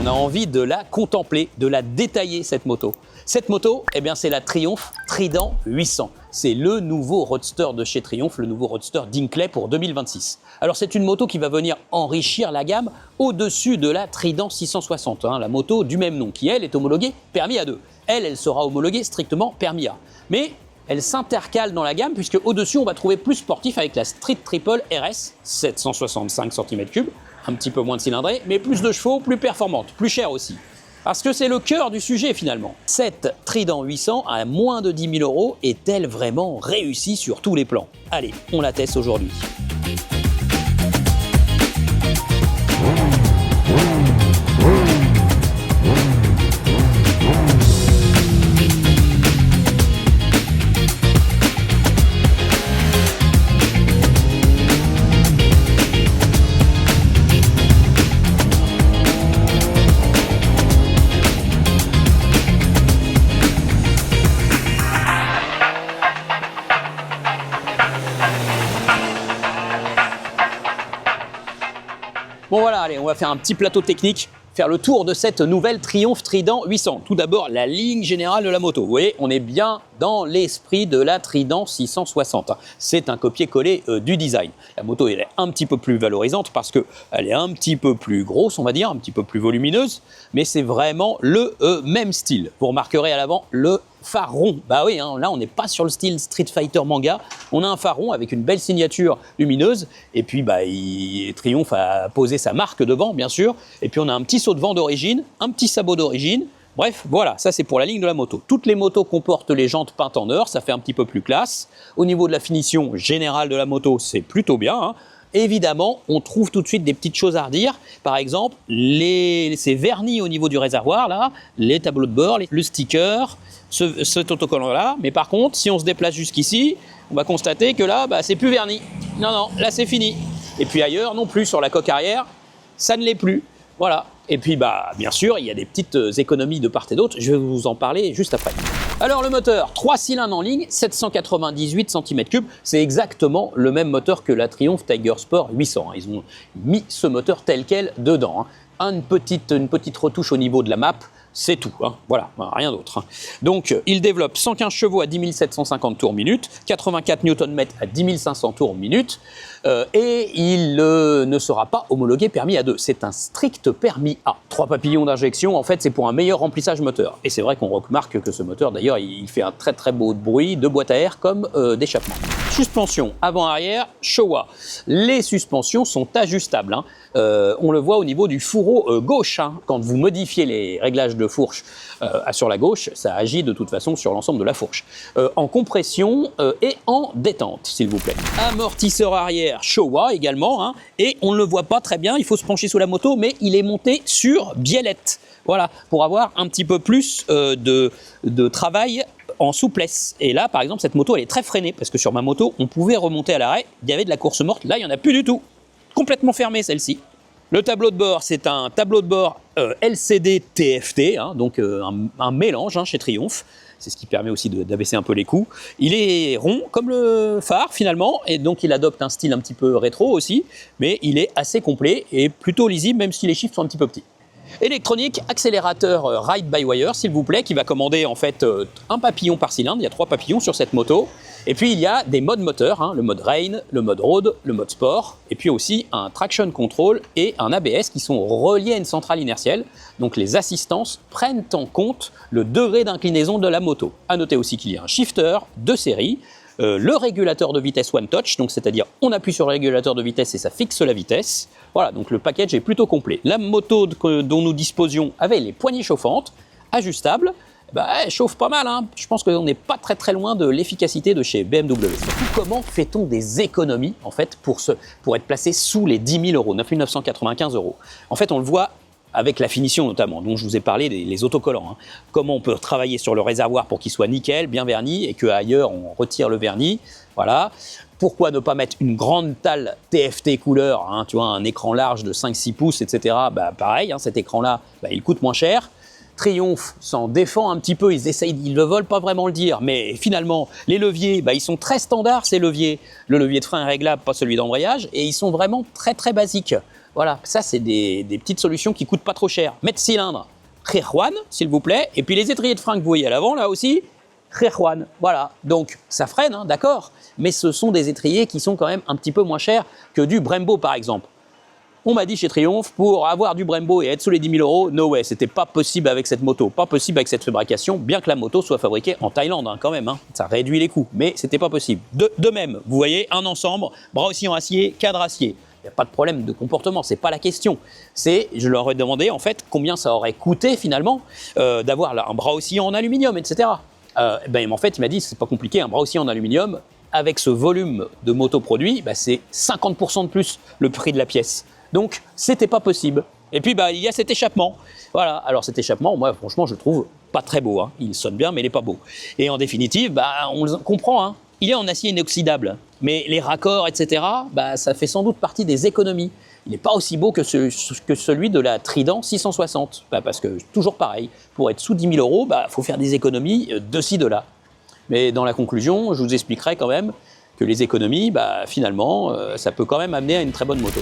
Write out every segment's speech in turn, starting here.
Envie de la contempler, de la détailler cette moto. Cette moto, eh bien c'est la Triumph Trident 800. C'est le nouveau roadster de chez Triumph, le nouveau roadster Dinkley pour 2026. Alors c'est une moto qui va venir enrichir la gamme au-dessus de la Trident 660, la moto du même nom, qui elle est homologuée permis A2. Elle sera homologuée strictement permis A. Mais elle s'intercale dans la gamme puisque au-dessus on va trouver plus sportif avec la Street Triple RS, 765 cm3, un petit peu moins de cylindrée, mais plus de chevaux, plus performante, plus chère aussi. Parce que c'est le cœur du sujet finalement. Cette Trident 800 à moins de 10 000 € est-elle vraiment réussie sur tous les plans? Allez, on la teste aujourd'hui. Bon voilà, allez, on va faire un petit plateau technique, faire le tour de cette nouvelle Triumph Trident 800. Tout d'abord, la ligne générale de la moto. Vous voyez, on est bien dans l'esprit de la Trident 660. C'est un copier-coller du design. La moto, elle est un petit peu plus valorisante parce qu'elle est un petit peu plus grosse, on va dire, un petit peu plus volumineuse, mais c'est vraiment le même style. Vous remarquerez à l'avant le phare rond. Bah oui, là on n'est pas sur le style Street Fighter manga, on a un phare rond avec une belle signature lumineuse et puis Triumph a posé sa marque devant bien sûr, et puis on a un petit saut de vent d'origine, un petit sabot d'origine. Bref, voilà, ça c'est pour la ligne de la moto. Toutes les motos comportent les jantes peintes en or, ça fait un petit peu plus classe. Au niveau de la finition générale de la moto, c'est plutôt bien. Évidemment, on trouve tout de suite des petites choses à redire. Par exemple, ces vernis au niveau du réservoir, là, les tableaux de bord, le sticker, cet autocollant-là. Mais par contre, si on se déplace jusqu'ici, on va constater que là, c'est plus verni. Non, là, c'est fini. Et puis ailleurs, non plus, sur la coque arrière, ça ne l'est plus. Voilà. Et puis, bien sûr, il y a des petites économies de part et d'autre. Je vais vous en parler juste après. Alors, le moteur, 3 cylindres en ligne, 798 cm3. C'est exactement le même moteur que la Triumph Tiger Sport 800. Ils ont mis ce moteur tel quel dedans. Une petite retouche au niveau de la map. C'est tout, voilà, rien d'autre. Donc, il développe 115 chevaux à 10 750 tours minute, 84 Nm à 10 500 tours minute, et il ne sera pas homologué permis A2. C'est un strict permis A. 3 papillons d'injection, en fait, c'est pour un meilleur remplissage moteur. Et c'est vrai qu'on remarque que ce moteur, d'ailleurs, il fait un très très beau bruit de boîte à air comme d'échappement. Suspension avant-arrière Showa. Les suspensions sont ajustables. On le voit au niveau du fourreau gauche. Quand vous modifiez les réglages de fourche sur la gauche, ça agit de toute façon sur l'ensemble de la fourche. En compression et en détente, s'il vous plaît. Amortisseur arrière Showa également. Et on ne le voit pas très bien, il faut se pencher sous la moto, mais il est monté sur biellette. Voilà, pour avoir un petit peu plus de travail en souplesse. Et là, par exemple, cette moto, elle est très freinée, parce que sur ma moto, on pouvait remonter à l'arrêt, il y avait de la course morte, là, il n'y en a plus du tout. Complètement fermée, celle-ci. Le tableau de bord, c'est un tableau de bord LCD TFT, donc un mélange chez Triumph. C'est ce qui permet aussi d'abaisser un peu les coûts. Il est rond, comme le phare, finalement, et donc il adopte un style un petit peu rétro aussi, mais il est assez complet et plutôt lisible, même si les chiffres sont un petit peu petits. Électronique, accélérateur ride-by-wire, s'il vous plaît, qui va commander en fait un papillon par cylindre. Il y a 3 papillons sur cette moto. Et puis il y a des modes moteurs, le mode Rain, le mode Road, le mode Sport, et puis aussi un Traction Control et un ABS qui sont reliés à une centrale inertielle. Donc les assistances prennent en compte le degré d'inclinaison de la moto. À noter aussi qu'il y a un shifter de série, le régulateur de vitesse One Touch, donc c'est-à-dire on appuie sur le régulateur de vitesse et ça fixe la vitesse. Voilà, donc le package est plutôt complet. La moto dont nous disposions avait les poignées chauffantes, ajustables. Elle chauffe pas mal, Je pense qu'on n'est pas très très loin de l'efficacité de chez BMW. Surtout, comment fait-on des économies en fait pour être placé sous les 10 000 €, 9 995 €. En fait, on le voit avec la finition notamment, dont je vous ai parlé, les autocollants. Comment on peut travailler sur le réservoir pour qu'il soit nickel, bien verni, et qu'ailleurs on retire le vernis. Voilà. Pourquoi ne pas mettre une grande dalle TFT couleur, tu vois, un écran large de 5-6 pouces, etc. Pareil, cet écran-là, il coûte moins cher. Triumph s'en défend un petit peu, ils ne veulent pas vraiment le dire, mais finalement, les leviers, bah, ils sont très standards, ces leviers. Le levier de frein est réglable, pas celui d'embrayage, et ils sont vraiment très très basiques. Voilà, ça c'est des petites solutions qui coûtent pas trop cher. Mètre cylindre, Rejuan, s'il vous plaît, et puis les étriers de frein que vous voyez à l'avant, là aussi, Rejuan. Voilà, donc ça freine, hein, d'accord, mais ce sont des étriers qui sont quand même un petit peu moins chers que du Brembo par exemple. On m'a dit chez Triumph, pour avoir du Brembo et être sous les 10 000 €, no way, c'était pas possible avec cette moto, pas possible avec cette fabrication, bien que la moto soit fabriquée en Thaïlande hein, quand même, hein. Ça réduit les coûts, mais c'était pas possible. De même, vous voyez, un ensemble, bras aussi en acier, cadre acier. Il n'y a pas de problème de comportement, c'est pas la question. Je leur ai demandé en fait combien ça aurait coûté finalement d'avoir un bras oscillant en aluminium, etc. En fait, il m'a dit c'est pas compliqué, un bras oscillant en aluminium, avec ce volume de moto produit, c'est 50% de plus le prix de la pièce. Donc, c'était pas possible. Et puis, il y a cet échappement. Voilà. Alors, cet échappement, moi, franchement, je le trouve pas très beau. Hein. Il sonne bien, mais il est pas beau. Et en définitive, on le comprend. Hein. Il est en acier inoxydable. Mais les raccords, etc., ça fait sans doute partie des économies. Il n'est pas aussi beau que celui de la Trident 660. Parce que, toujours pareil, pour être sous 10 000 €, faut faire des économies de ci, de là. Mais dans la conclusion, je vous expliquerai quand même que les économies, finalement, ça peut quand même amener à une très bonne moto.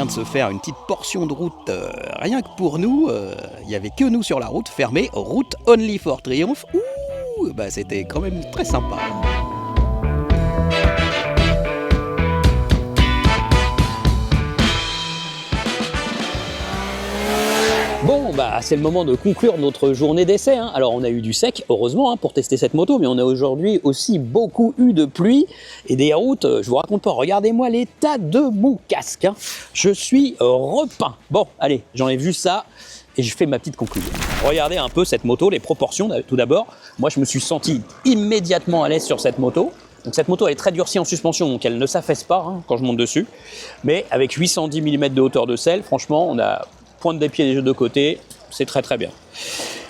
De se faire une petite portion de route rien que pour nous, il n'y avait que nous sur la route fermée, route only for Triumph. Ouh, c'était quand même très sympa. Bon, c'est le moment de conclure notre journée d'essai. Hein. Alors, on a eu du sec, heureusement, hein, pour tester cette moto, mais on a aujourd'hui aussi beaucoup eu de pluie et des routes, je vous raconte pas, regardez-moi l'état de mon casque. Hein. Je suis repeint. Bon, allez, j'enlève juste ça et je fais ma petite conclusion. Regardez un peu cette moto, les proportions tout d'abord. Moi, je me suis senti immédiatement à l'aise sur cette moto. Donc cette moto elle est très durcie en suspension, donc elle ne s'affaisse pas hein, quand je monte dessus. Mais avec 810 mm de hauteur de selle, franchement, on a pointe des pieds des deux côtés, c'est très très bien.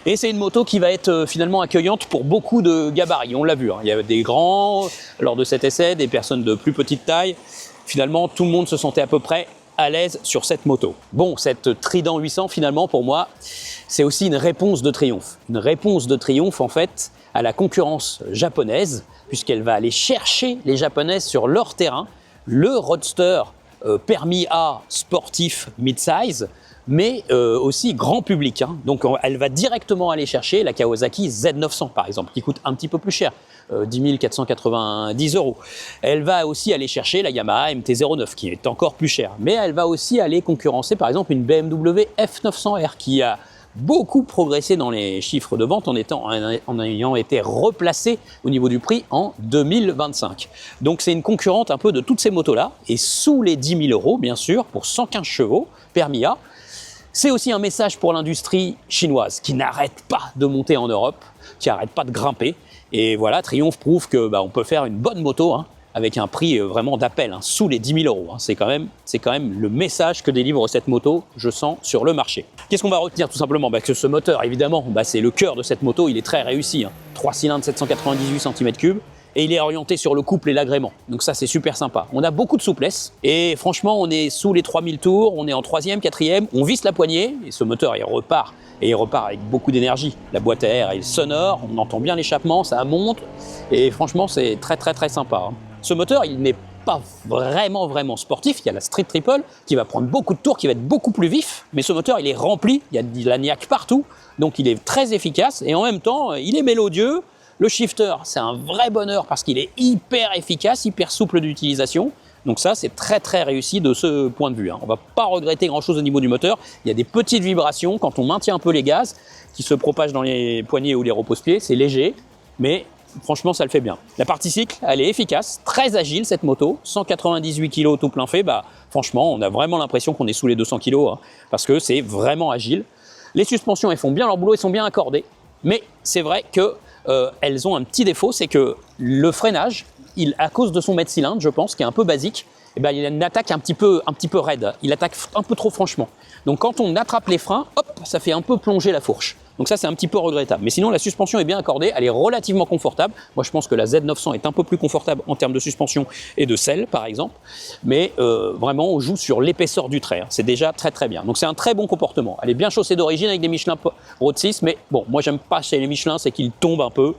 Et c'est une moto qui va être finalement accueillante pour beaucoup de gabarits, on l'a vu. Hein. Il y avait des grands lors de cet essai, des personnes de plus petite taille. Finalement, tout le monde se sentait à peu près à l'aise sur cette moto. Bon, cette Trident 800, finalement, pour moi, c'est aussi une réponse de Triumph. Une réponse de Triumph, en fait, à la concurrence japonaise, puisqu'elle va aller chercher les Japonaises sur leur terrain, le roadster permis A sportif mid-size, mais aussi grand public. Hein. Donc elle va directement aller chercher la Kawasaki Z900 par exemple, qui coûte un petit peu plus cher, 10 490 €. Elle va aussi aller chercher la Yamaha MT-09 qui est encore plus chère, mais elle va aussi aller concurrencer par exemple une BMW F900R qui a beaucoup progressé dans les chiffres de vente en ayant été replacé au niveau du prix en 2025. Donc c'est une concurrente un peu de toutes ces motos-là, et sous les 10 000 € bien sûr, pour 115 chevaux, permis A. C'est aussi un message pour l'industrie chinoise qui n'arrête pas de monter en Europe, qui n'arrête pas de grimper. Et voilà, Triumph prouve que on peut faire une bonne moto hein, avec un prix vraiment d'appel, hein, sous les 10 000 €. Hein. C'est quand même le message que délivre cette moto, je sens, sur le marché. Qu'est-ce qu'on va retenir tout simplement que ce moteur, évidemment, c'est le cœur de cette moto, il est très réussi. Hein. 3 cylindres, 798 cm3. Et il est orienté sur le couple et l'agrément. Donc ça, c'est super sympa. On a beaucoup de souplesse. Et franchement, on est sous les 3000 tours. On est en 3e, 4e. On visse la poignée. Et ce moteur, il repart. Et il repart avec beaucoup d'énergie. La boîte à air est sonore. On entend bien l'échappement. Ça monte. Et franchement, c'est très, très, très sympa. Ce moteur, il n'est pas vraiment sportif. Il y a la Street Triple qui va prendre beaucoup de tours, qui va être beaucoup plus vif. Mais ce moteur, il est rempli. Il y a de l'agnac partout. Donc il est très efficace. Et en même temps, il est mélodieux. Le shifter, c'est un vrai bonheur parce qu'il est hyper efficace, hyper souple d'utilisation. Donc ça, c'est très très réussi de ce point de vue. Hein. On ne va pas regretter grand-chose au niveau du moteur. Il y a des petites vibrations quand on maintient un peu les gaz qui se propagent dans les poignées ou les repose-pieds. C'est léger, mais franchement, ça le fait bien. La partie cycle, elle est efficace, très agile cette moto. 198 kg tout plein fait. Franchement, on a vraiment l'impression qu'on est sous les 200 kg hein, parce que c'est vraiment agile. Les suspensions, elles font bien leur boulot, elles sont bien accordées. Mais c'est vrai que elles ont un petit défaut, c'est que le freinage, à cause de son mètre cylindre, je pense, qui est un peu basique, eh ben, il a une attaque un petit peu raide. Il attaque un peu trop franchement. Donc quand on attrape les freins, hop, ça fait un peu plonger la fourche. Donc ça, c'est un petit peu regrettable. Mais sinon, la suspension est bien accordée, elle est relativement confortable. Moi, je pense que la Z900 est un peu plus confortable en termes de suspension et de selle, par exemple. Mais vraiment, on joue sur l'épaisseur du trait. Hein. C'est déjà très très bien. Donc c'est un très bon comportement. Elle est bien chaussée d'origine avec des Michelin Road 6. Mais bon, moi, j'aime pas chez les Michelin, c'est qu'ils tombent un peu.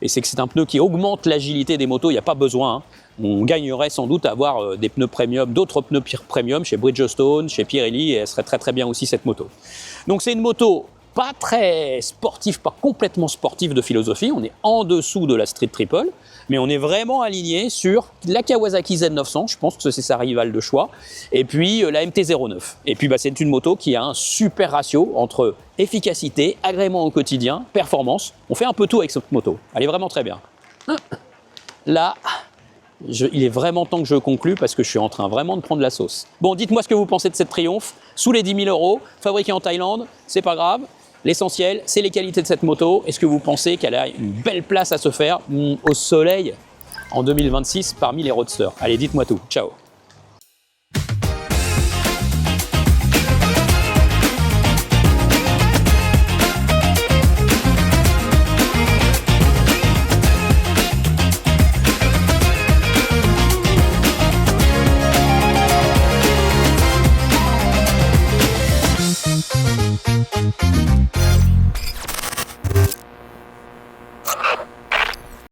Et c'est que c'est un pneu qui augmente l'agilité des motos. Il n'y a pas besoin. Hein. On gagnerait sans doute à avoir des pneus premium, d'autres pneus premium chez Bridgestone, chez Pirelli. Et elle serait très très bien aussi, cette moto. Donc c'est une moto pas très sportif, pas complètement sportif de philosophie, on est en dessous de la Street Triple, mais on est vraiment aligné sur la Kawasaki Z900, je pense que c'est sa rivale de choix, et puis la MT-09. Et puis c'est une moto qui a un super ratio entre efficacité, agrément au quotidien, performance. On fait un peu tout avec cette moto, elle est vraiment très bien. Là, il est vraiment temps que je conclue parce que je suis en train vraiment de prendre la sauce. Bon, dites-moi ce que vous pensez de cette Triumph, sous les 10 000 €, fabriquée en Thaïlande, c'est pas grave. L'essentiel, c'est les qualités de cette moto. Est-ce que vous pensez qu'elle a une belle place à se faire au soleil en 2026 parmi les roadsters? Allez, dites-moi tout. Ciao.